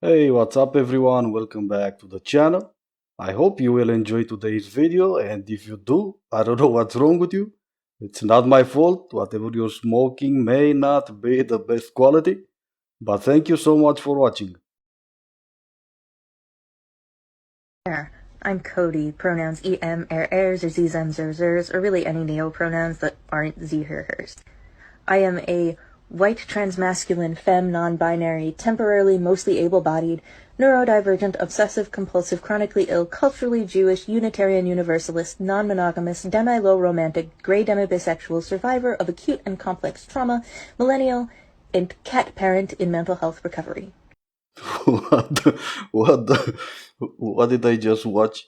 Hey, what's up everyone? Welcome back to the channel. I hope you will enjoy today's video, and if you do, I don't know what's wrong with you. It's not my fault. Whatever you're smoking may not be the best quality, but thank you so much for watching. There. I'm Cody, pronouns em, ers, or zem, zers, or really any neo-pronouns that aren't z, her, hers. I am a white transmasculine femme non-binary, temporarily mostly able-bodied, neurodivergent, obsessive-compulsive, chronically ill, culturally Jewish, Unitarian Universalist, non-monogamous, demi-low romantic, gray demi-bisexual, survivor of acute and complex trauma, millennial, and cat parent in mental health recovery. What what did I just watch?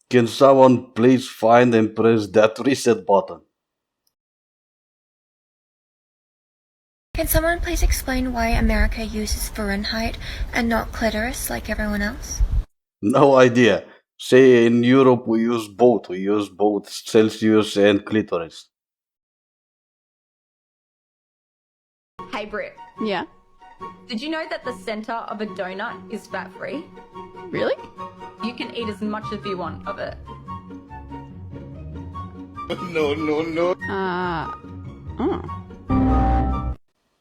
Can someone please find and press that reset button? Can someone please explain why America uses Fahrenheit and not clitoris like everyone else? No idea. Say in Europe we use both. We use both Celsius and clitoris. Hey Britt, Yeah. did you know that the center of a donut is fat free? Really? You can eat as much as you want of it. Oh.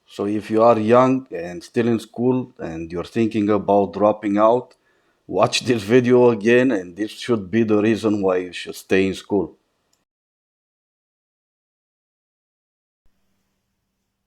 So if you are young and still in school and you're thinking about dropping out, watch this video again, and this should be the reason why you should stay in school.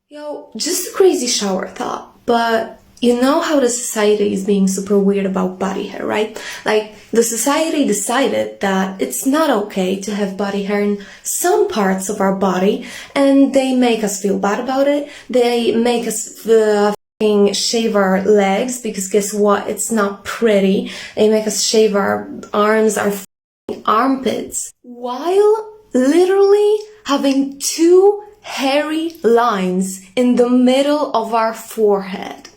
Yo, just a crazy shower thought, but you know how the society is being super weird about body hair, right? Like, the society decided that it's not okay to have body hair in some parts of our body, and they make us feel bad about it. They make us fucking shave our legs, because guess what? It's not pretty. They make us shave our arms, our armpits, while literally having two hairy lines in the middle of our forehead.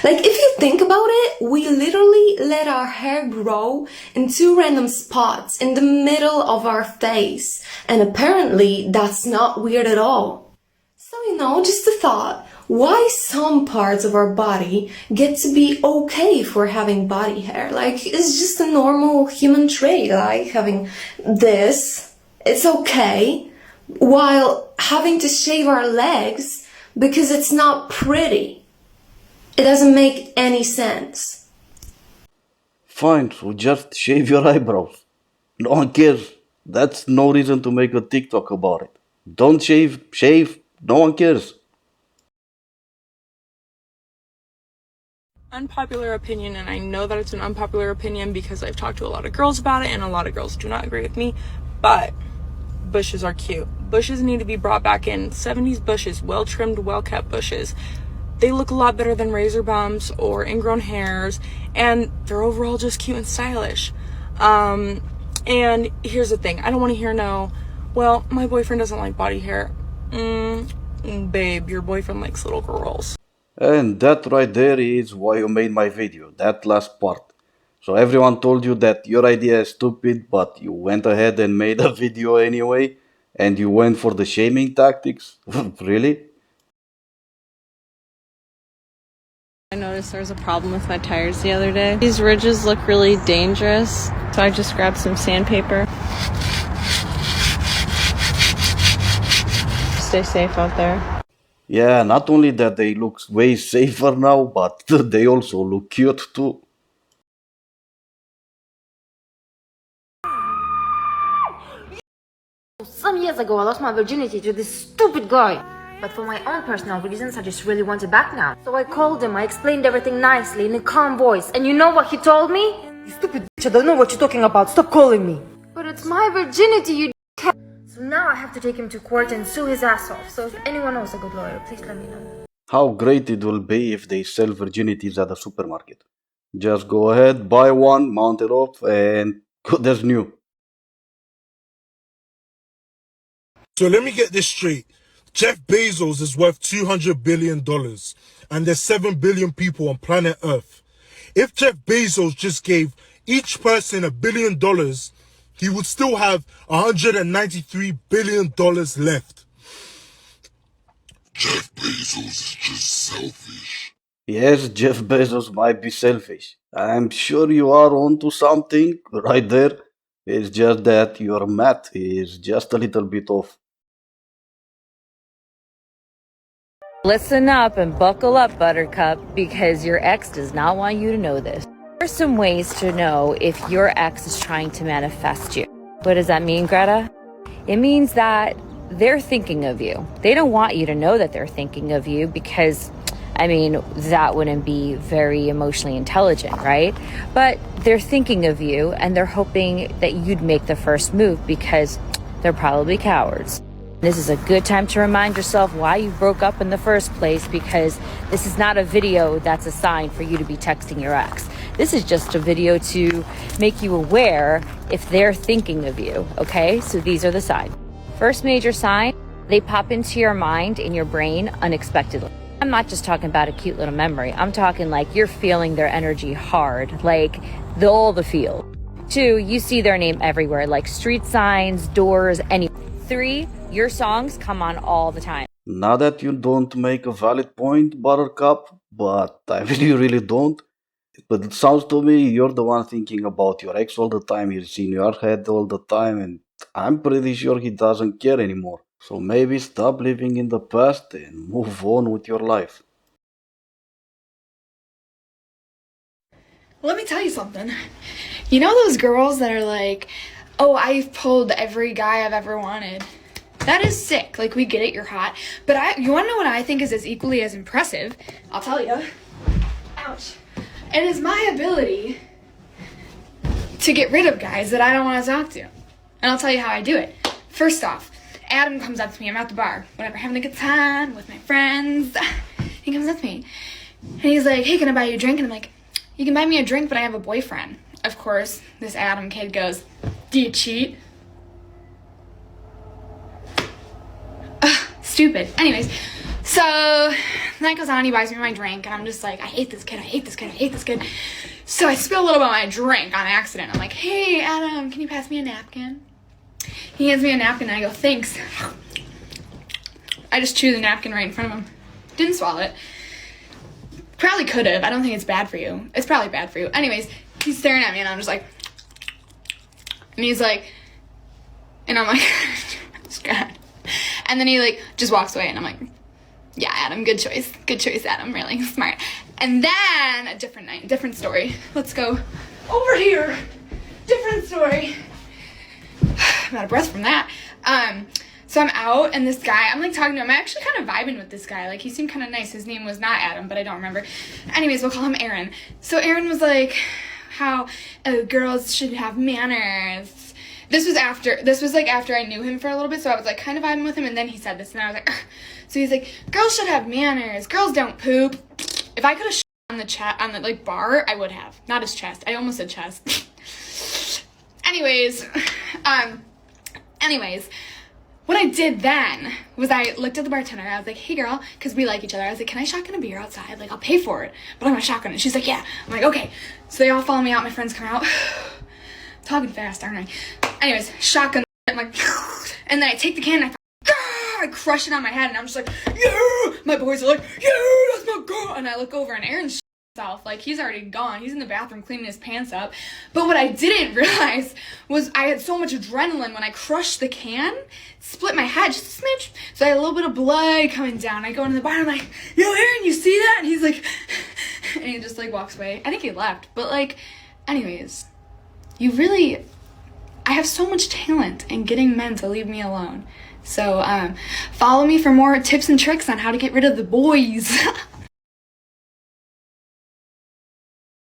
Like, if you think about it, we literally let our hair grow in two random spots in the middle of our face, and apparently that's not weird at all. So, just a thought, why some parts of our body get to be okay for having body hair? Like, it's just a normal human trait, like having this, it's okay, while having to shave our legs because it's not pretty. It doesn't make any sense. Fine, so just shave your eyebrows. No one cares. That's no reason to make a TikTok about it. Don't shave, no one cares. Unpopular opinion, and I know that it's an unpopular opinion because I've talked to a lot of girls about it, and a lot of girls do not agree with me, but bushes are cute. Bushes need to be brought back in. 70s bushes, well-trimmed, well-kept bushes. They look a lot better than razor bumps or ingrown hairs, and they're overall just cute and stylish. And here's the thing. I don't want to hear no, well, my boyfriend doesn't like body hair. Babe, your boyfriend likes little girls. And that right there is why you made my video, that last part. So everyone told you that your idea is stupid, but you went ahead and made a video anyway, and you went for the shaming tactics? Really? I noticed there was a problem with my tires the other day. These ridges look really dangerous, so I just grabbed some sandpaper. Stay safe out there. Yeah, not only that they look way safer now, but they also look cute too. Some years ago, I lost my virginity to this stupid guy. But for my own personal reasons, I just really want it back now. So I called him, I explained everything nicely in a calm voice. And you know what he told me? You stupid bitch, I don't know what you're talking about. Stop calling me. But it's my virginity, you dickhead. So now I have to take him to court and sue his ass off. So if anyone knows a good lawyer, please let me know. How great it will be if they sell virginities at the supermarket. Just go ahead, buy one, mount it up, and good as new. So let me get this straight. Jeff Bezos is worth $200 billion and there's 7 billion people on planet Earth. If Jeff Bezos just gave each person $1 billion, he would still have $193 billion left. Jeff Bezos is just selfish. Yes, Jeff Bezos might be selfish. I'm sure you are onto something right there. It's just that your math is just a little bit off. Listen up and buckle up, Buttercup, because your ex does not want you to know this. There are some ways to know if your ex is trying to manifest you. What does that mean, Greta? It means that they're thinking of you. They don't want you to know that they're thinking of you because, I mean, that wouldn't be very emotionally intelligent, right? But they're thinking of you and they're hoping that you'd make the first move because they're probably cowards. This is a good time to remind yourself why you broke up in the first place, because this is not a video that's a sign for you to be texting your ex. This is just a video to make you aware if they're thinking of you, okay? So these are the signs. First major sign, they pop into your mind, in your brain, unexpectedly. I'm not just talking about a cute little memory. I'm talking like you're feeling their energy hard, like all the feel. 2, you see their name everywhere, like street signs, doors, any. 3, your songs come on all the time. Not that you don't make a valid point, Buttercup, but I really don't. But it sounds to me you're the one thinking about your ex all the time, he's in your head all the time, and I'm pretty sure he doesn't care anymore. So maybe stop living in the past and move on with your life. Let me tell you something. You know those girls that are like, oh, I've pulled every guy I've ever wanted. That is sick. Like, we get it, you're hot. But you want to know what I think is as equally as impressive? I'll tell you. Ouch. It is my ability to get rid of guys that I don't want to talk to. And I'll tell you how I do it. First off, Adam comes up to me. I'm at the bar, whatever, having a good time with my friends. He comes up to me. And he's like, hey, can I buy you a drink? And I'm like, you can buy me a drink, but I have a boyfriend. Of course, this Adam kid goes, do you cheat? Ugh, stupid. Anyways, so the night goes on, he buys me my drink, and I'm just like, I hate this kid, I hate this kid, I hate this kid. So I spill a little bit of my drink on accident. I'm like, hey, Adam, can you pass me a napkin? He hands me a napkin, and I go, thanks. I just chew the napkin right in front of him. Didn't swallow it. Probably could have. I don't think it's bad for you. It's probably bad for you. Anyways, he's staring at me, and I'm just like, and he's like, and I'm like, God. And then he like just walks away, and I'm like, yeah, Adam, good choice, Adam, really smart. And then a different night, different story. Let's go over here. Different story. I'm out of breath from that. So I'm out, and this guy, I'm like talking to him. I'm actually kind of vibing with this guy. Like, he seemed kind of nice. His name was not Adam, but I don't remember. Anyways, we'll call him Aaron. So Aaron was like, how girls should have manners. This was like after I knew him for a little bit, so I was like kind of vibing with him, and then he said this, and I was like, ugh. So he's like, girls should have manners. Girls don't poop. If I could have on the like bar, I would have. Not his chest. I almost said chest. Anyways, what I did then was I looked at the bartender. I was like, hey girl, because we like each other. I was like, can I shotgun a beer outside? Like, I'll pay for it, but I'm gonna shotgun it. She's like, yeah. I'm like, okay. So they all follow me out. My friends come out. Talking fast, aren't I? Anyways, shotgun. I'm like, and then I take the can and I crush it on my head, and I'm just like, yeah. My boys are like, yeah, that's my girl. And I look over, and Aaron's himself, like, he's already gone. He's in the bathroom cleaning his pants up. But what I didn't realize was I had so much adrenaline when I crushed the can, split my head just a smidge. So I had a little bit of blood coming down. I go into the bar, and I'm like, yo, Aaron, you see that? And he's like, and he just like walks away. I think he left. But like, anyways, I have so much talent in getting men to leave me alone. So follow me for more tips and tricks on how to get rid of the boys.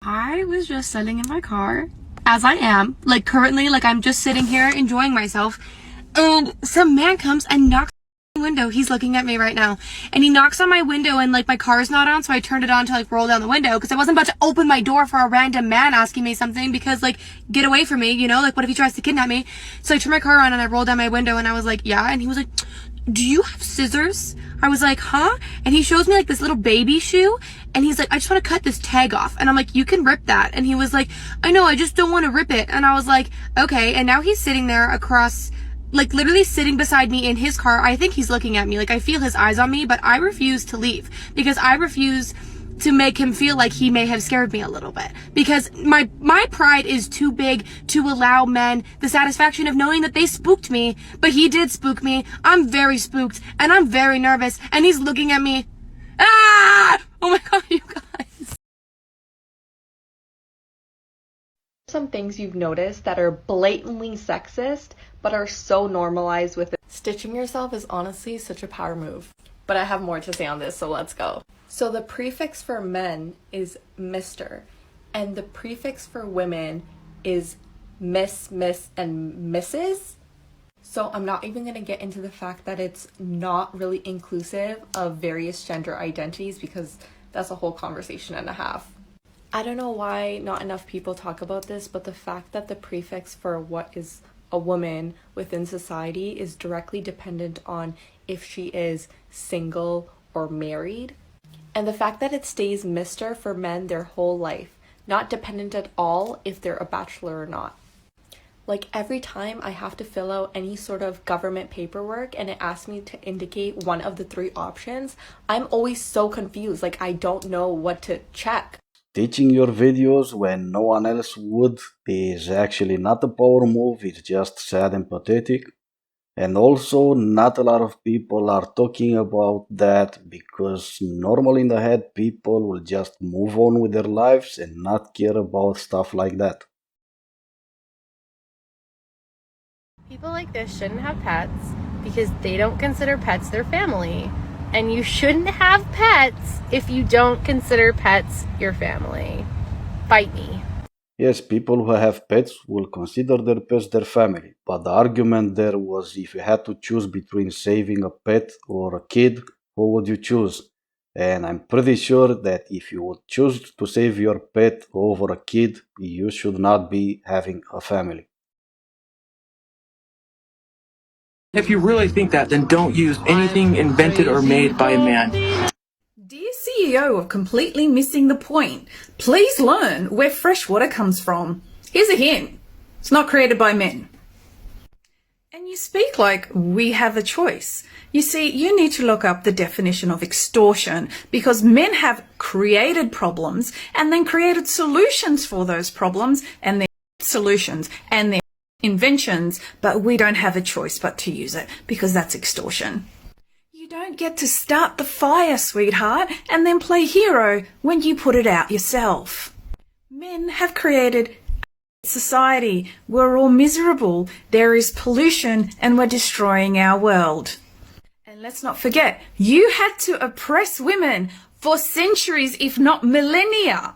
I was just sitting in my car, as I am, like currently, like I'm just sitting here enjoying myself, and some man comes and knocks on my window. He's looking at me right now, and he knocks on my window, and like my car's not on, so I turned it on to like roll down the window, because I wasn't about to open my door for a random man asking me something, because like, get away from me, you know, like what if he tries to kidnap me? So I turned my car on, and I rolled down my window, and I was like, yeah, and he was like, do you have scissors? I was like, huh? And he shows me like this little baby shoe, and he's like, I just want to cut this tag off. And I'm like, you can rip that. And he was like, I know, I just don't want to rip it. And I was like, okay. And now he's sitting there across, like literally sitting beside me in his car. I think he's looking at me, like I feel his eyes on me, but I refuse to leave, because I refuse to make him feel like he may have scared me a little bit, because my pride is too big to allow men the satisfaction of knowing that they spooked me. But he did spook me. I'm very spooked and I'm very nervous, and he's looking at me. Ah! Oh my god, you guys. Some things you've noticed that are blatantly sexist but are so normalized with it. Stitching yourself is honestly such a power move. But I have more to say on this, so let's go. So the prefix for men is Mr. And the prefix for women is Miss, and Mrs. So I'm not even going to get into the fact that it's not really inclusive of various gender identities, because that's a whole conversation and a half. I don't know why not enough people talk about this, but the fact that the prefix for what is a woman within society is directly dependent on if she is single or married. And the fact that it stays Mr. for men their whole life, not dependent at all if they're a bachelor or not. Like every time I have to fill out any sort of government paperwork and it asks me to indicate one of the 3 options, I'm always so confused. Like I don't know what to check. Teaching your videos when no one else would is actually not a power move, it's just sad and pathetic. And also, not a lot of people are talking about that, because normally in the head people will just move on with their lives and not care about stuff like that. People like this shouldn't have pets because they don't consider pets their family. And you shouldn't have pets if you don't consider pets your family. Fight me. Yes, people who have pets will consider their pets their family, but the argument there was if you had to choose between saving a pet or a kid, who would you choose? And I'm pretty sure that if you would choose to save your pet over a kid, you should not be having a family. If you really think that, then don't use anything invented or made by a man. Dear CEO of completely missing the point, please learn where fresh water comes from. Here's a hint. It's not created by men. And you speak like we have a choice. You see, you need to look up the definition of extortion, because men have created problems and then created solutions for those problems and their solutions and their inventions, but we don't have a choice but to use it, because that's extortion. You don't get to start the fire, sweetheart, and then play hero when you put it out yourself. Men have created a society. We're all miserable. There is pollution and we're destroying our world. And let's not forget, you had to oppress women for centuries, if not millennia,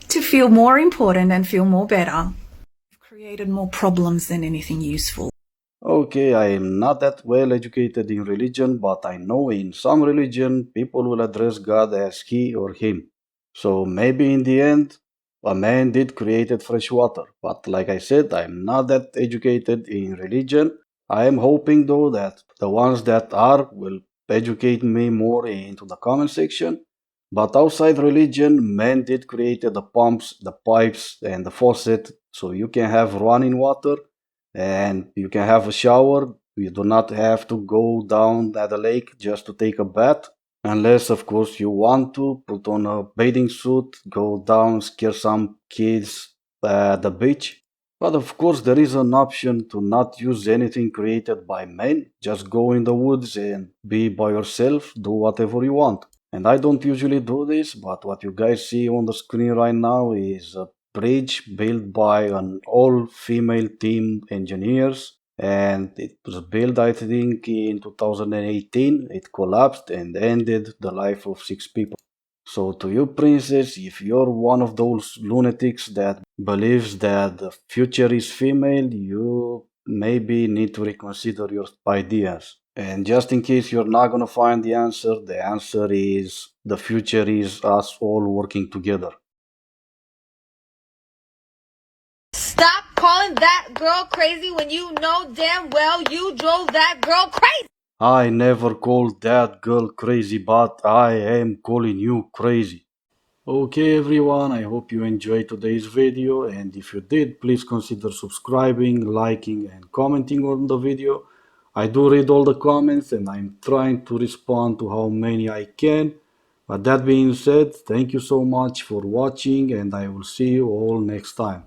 to feel more important and feel more better. Created more problems than anything useful. Okay, I am not that well educated in religion, but I know in some religion people will address God as he or him. So maybe in the end, a man did create fresh water. But like I said, I'm not that educated in religion. I am hoping though that the ones that are will educate me more into the comment section. But outside religion, men did create the pumps, the pipes, and the faucet, so you can have running water and you can have a shower. You do not have to go down at the lake just to take a bath, unless of course you want to put on a bathing suit, go down, scare some kids at the beach. But of course there is an option to not use anything created by men. Just go in the woods and be by yourself, do whatever you want. And I don't usually do this, but what you guys see on the screen right now is a bridge built by an all-female team engineers, and it was built I think in 2018. It collapsed and ended the life of 6 people. So to you princess, if you're one of those lunatics that believes that the future is female, you maybe need to reconsider your ideas. And just in case you're not gonna find the answer is the future is us all working together. Stop calling that girl crazy when you know damn well you drove that girl crazy! I never called that girl crazy, but I am calling you crazy. Okay everyone, I hope you enjoyed today's video, and if you did, please consider subscribing, liking and commenting on the video. I do read all the comments and I'm trying to respond to how many I can, But that being said, thank you so much for watching, and I will see you all next time.